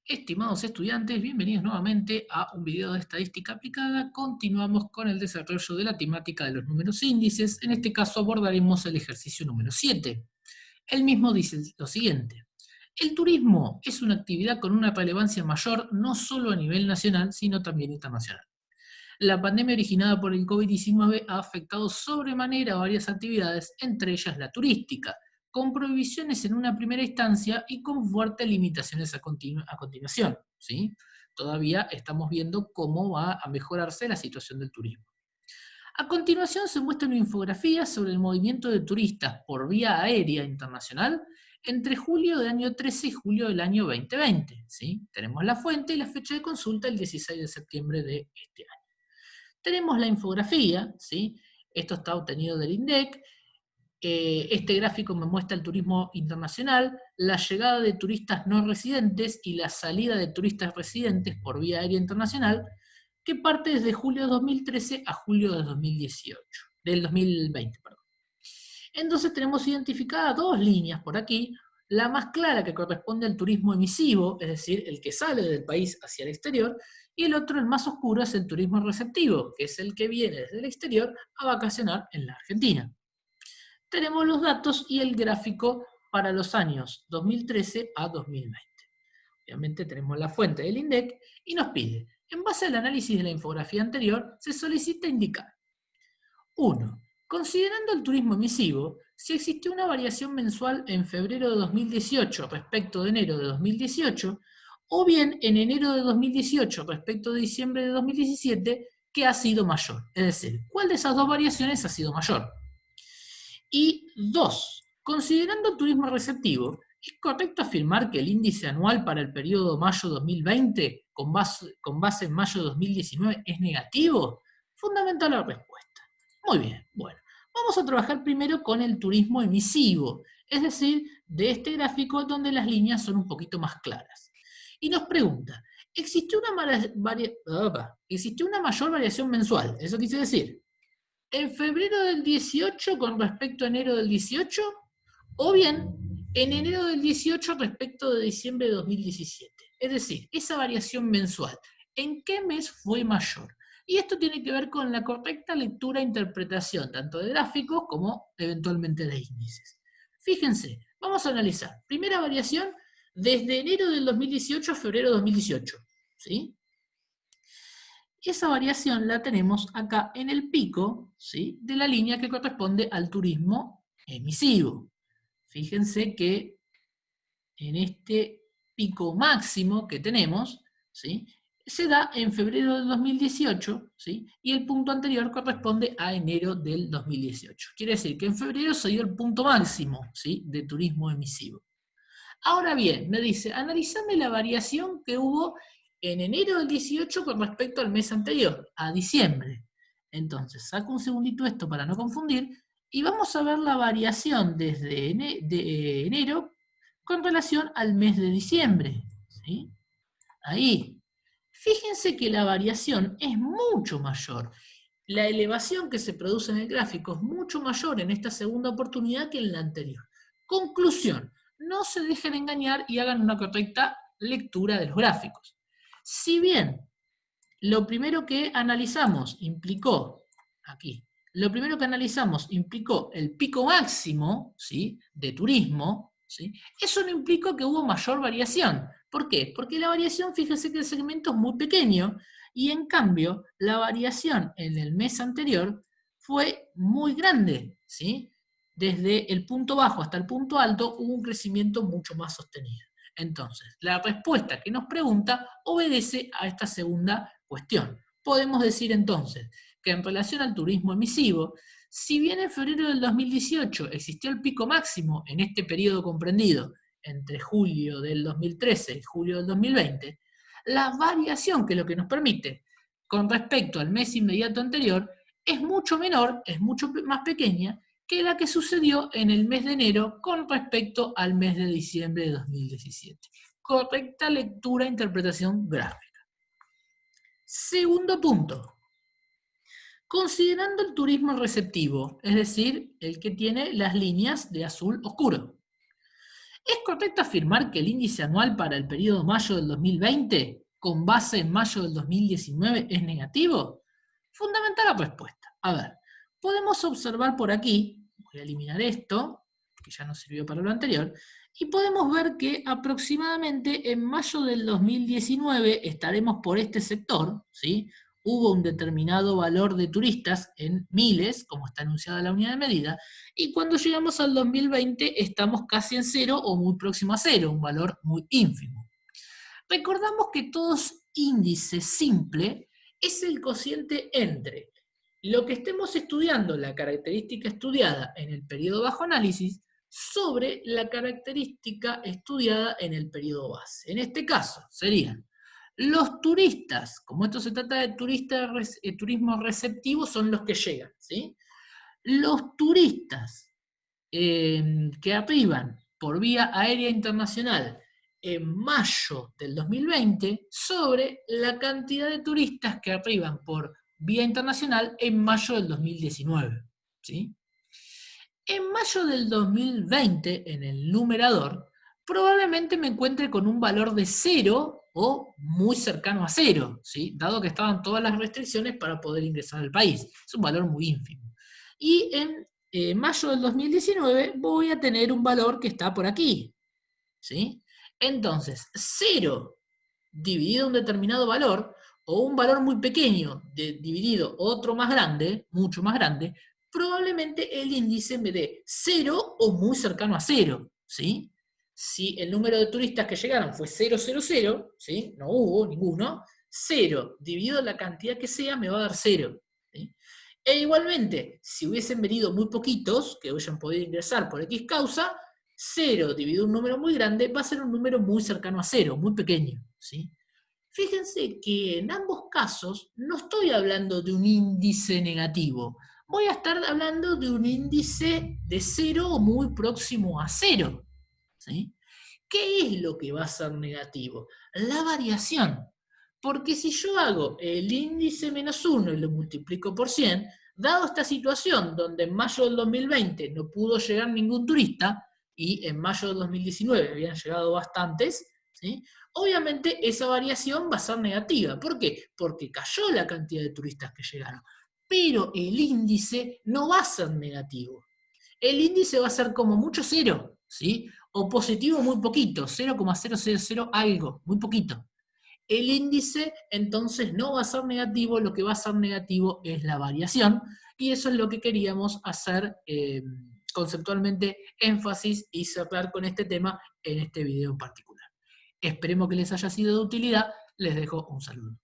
Estimados estudiantes, bienvenidos nuevamente a un video de estadística aplicada. Continuamos con el desarrollo de la temática de los números índices. En este caso abordaremos el ejercicio número 7. El mismo dice lo siguiente. El turismo es una actividad con una relevancia mayor no solo a nivel nacional, sino también internacional. La pandemia originada por el COVID-19 ha afectado sobremanera a varias actividades, entre ellas la turística, con prohibiciones en una primera instancia y con fuertes limitaciones a continuación, ¿sí? Todavía estamos viendo cómo va a mejorarse la situación del turismo. A continuación se muestra una infografía sobre el movimiento de turistas por vía aérea internacional entre julio del año 13 y julio del año 2020, ¿sí? Tenemos la fuente y la fecha de consulta el 16 de septiembre de este año. Tenemos la infografía, ¿sí? Esto está obtenido del INDEC. Este gráfico me muestra el turismo internacional, la llegada de turistas no residentes y la salida de turistas residentes por vía aérea internacional, que parte desde julio de 2013 a julio de 2020. Perdón. Entonces tenemos identificadas dos líneas por aquí, la más clara que corresponde al turismo emisivo, es decir, el que sale del país hacia el exterior, y el otro, el más oscuro, es el turismo receptivo, que es el que viene desde el exterior a vacacionar en la Argentina. Tenemos los datos y el gráfico para los años 2013 a 2020. Obviamente tenemos la fuente del INDEC y nos pide, en base al análisis de la infografía anterior, se solicita indicar 1. Considerando el turismo emisivo, si existió una variación mensual en febrero de 2018 respecto de enero de 2018, o bien en enero de 2018 respecto de diciembre de 2017, que ha sido mayor. Es decir, ¿cuál de esas dos variaciones ha sido mayor? Y 2. Considerando el turismo receptivo, ¿es correcto afirmar que el índice anual para el periodo mayo 2020 con base en mayo de 2019 es negativo? Fundamental la respuesta. Muy bien, bueno. Vamos a trabajar primero con el turismo emisivo, es decir, de este gráfico donde las líneas son un poquito más claras. Y nos pregunta, ¿existió una mayor variación mensual? ¿Eso quise decir? ¿En febrero del 18 con respecto a enero del 18? ¿O bien en enero del 18 respecto de diciembre de 2017? Es decir, esa variación mensual, ¿en qué mes fue mayor? Y esto tiene que ver con la correcta lectura e interpretación, tanto de gráficos como eventualmente de índices. Fíjense, vamos a analizar. Primera variación, desde enero del 2018 a febrero de 2018. ¿Sí? Esa variación la tenemos acá en el pico, ¿sí?, de la línea que corresponde al turismo emisivo. Fíjense que en este pico máximo que tenemos, ¿sí?, se da en febrero del 2018, ¿sí?, y el punto anterior corresponde a enero del 2018. Quiere decir que en febrero se dio el punto máximo, ¿sí?, de turismo emisivo. Ahora bien, me dice, analizame la variación que hubo en enero del 18 con respecto al mes anterior, a diciembre. Entonces, saco un segundito esto para no confundir, y vamos a ver la variación desde enero con relación al mes de diciembre. ¿Sí? Ahí. Fíjense que la variación es mucho mayor. La elevación que se produce en el gráfico es mucho mayor en esta segunda oportunidad que en la anterior. Conclusión, no se dejen engañar y hagan una correcta lectura de los gráficos. Si bien lo primero que analizamos implicó, lo primero que analizamos implicó el pico máximo, ¿sí?, de turismo, ¿sí?, eso no implicó que hubo mayor variación. ¿Por qué? Porque la variación, fíjense que el segmento es muy pequeño, y en cambio la variación en el mes anterior fue muy grande, ¿sí? Desde el punto bajo hasta el punto alto hubo un crecimiento mucho más sostenido. Entonces, la respuesta que nos pregunta obedece a esta segunda cuestión. Podemos decir entonces que en relación al turismo emisivo, si bien en febrero del 2018 existió el pico máximo en este periodo comprendido entre julio del 2013 y julio del 2020, la variación que lo que nos permite con respecto al mes inmediato anterior es mucho menor, es mucho más pequeña que la que sucedió en el mes de enero con respecto al mes de diciembre de 2017. Correcta lectura e interpretación gráfica. Segundo punto. Considerando el turismo receptivo, es decir, el que tiene las líneas de azul oscuro. ¿Es correcto afirmar que el índice anual para el periodo mayo del 2020, con base en mayo del 2019, es negativo? Fundamental la respuesta. A ver, podemos observar por aquí, voy a eliminar esto, que ya nos sirvió para lo anterior, y podemos ver que aproximadamente en mayo del 2019 estaremos por este sector, ¿sí? Hubo un determinado valor de turistas en miles, como está anunciada la unidad de medida, y cuando llegamos al 2020 estamos casi en cero o muy próximo a cero, un valor muy ínfimo. Recordamos que todo índice simple es el cociente entre lo que estemos estudiando, la característica estudiada en el periodo bajo análisis, sobre la característica estudiada en el periodo base. En este caso serían los turistas, como esto se trata de turismo receptivo, son los que llegan, ¿sí? Los turistas que arriban por vía aérea internacional en mayo del 2020 sobre la cantidad de turistas que arriban por vía internacional en mayo del 2019. ¿Sí? En mayo del 2020, en el numerador, probablemente me encuentre con un valor de 0 o muy cercano a 0, ¿sí? Dado que estaban todas las restricciones para poder ingresar al país. Es un valor muy ínfimo. Y en mayo del 2019 voy a tener un valor que está por aquí, ¿sí? Entonces, 0 dividido un determinado valor, o un valor muy pequeño dividido otro más grande, mucho más grande, probablemente el índice me dé 0 o muy cercano a 0, ¿sí? Si el número de turistas que llegaron fue 000, ¿sí? No hubo ninguno, 0 dividido la cantidad que sea me va a dar 0. ¿Sí? E igualmente, si hubiesen venido muy poquitos, que hayan podido ingresar por X causa, 0 dividido un número muy grande va a ser un número muy cercano a 0, muy pequeño. ¿Sí? Fíjense que en ambos casos no estoy hablando de un índice negativo. Voy a estar hablando de un índice de 0 o muy próximo a 0. ¿Sí? ¿Qué es lo que va a ser negativo? La variación. Porque si yo hago el índice menos 1 y lo multiplico por 100, dado esta situación donde en mayo del 2020 no pudo llegar ningún turista y en mayo del 2019 habían llegado bastantes, ¿sí? Obviamente esa variación va a ser negativa. ¿Por qué? Porque cayó la cantidad de turistas que llegaron. Pero el índice no va a ser negativo. El índice va a ser como mucho 0, ¿sí? O positivo muy poquito, 0,000 algo, muy poquito. El índice entonces no va a ser negativo, lo que va a ser negativo es la variación, y eso es lo que queríamos hacer conceptualmente énfasis y cerrar con este tema en este video en particular. Esperemos que les haya sido de utilidad, les dejo un saludo.